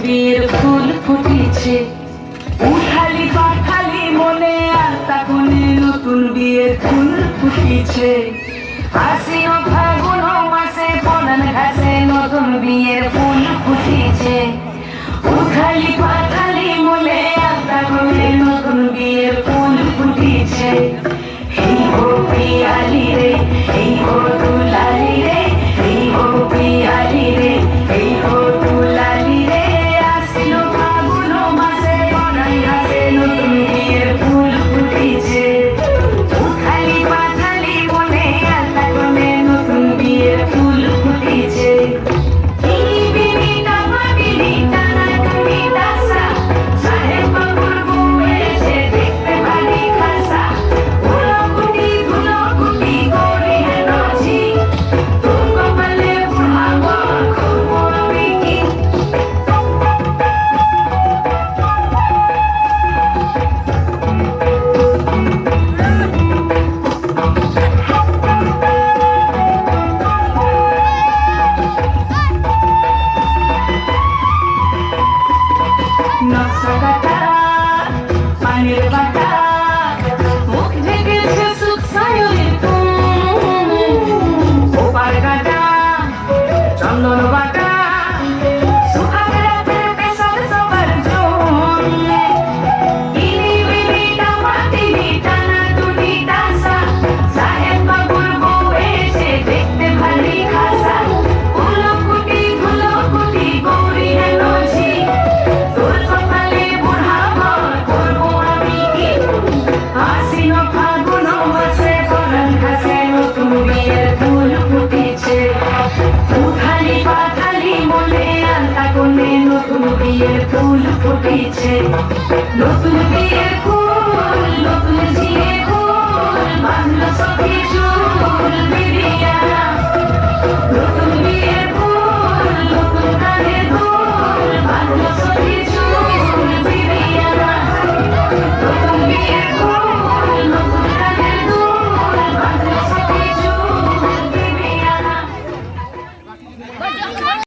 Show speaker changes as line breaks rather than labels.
বিয়ের ফুল ফুটিছে, উঠালি পাঠালি মনে আর তখনে নতুন বিয়ের ফুল ফুটিছে। আশ্বিন ফাগুন মাসে পরাণ ঘাসে নতুন বিয়ের ফুল ফুটিছে, উঠালি পাঠালি মনে আর তখনে নতুন বিয়ের ফুল ফুটিছে। এই গো পিয়ালি রে, এই গো দুলালি রে, এই গো পিয়ালি রে, এই গো দুলালি রে। আশ্বিন ফাগুন মাসে পরাণ ঘাসে নতুন বিয়ের ফুল ফুটিছে, উঠালি পাঠালি মনে আর তখনে নতুন বিয়ের ফুল ফুটিছে। নকশাকাটা পানির বাটা মুখ ঢেকেছে সুখ সায়রের তুম, ওপার কাটা চন্দন বাটা সুহাগ রাতের পেশার সবার জন্য। ইনি বিনি টামাটিনি টানা টুনি টাসা, সাহেব বাবুর বউ এসে দেখতে ভারী খাসা। উলকুটি ধুলকুটি গৌরী হেন ঝি, তোর কপালে বুড়া বর করবো আমি কি। আশ্বিন ফাগুন মাসে পরাণ ঘাসে নতুন বিয়ের ফুল ফুটিছে, উঠালি পাঠালি মনে আর তখনে নতুন বিয়ের ফুল ফুটিছে। নতুন বিয়ের ফুল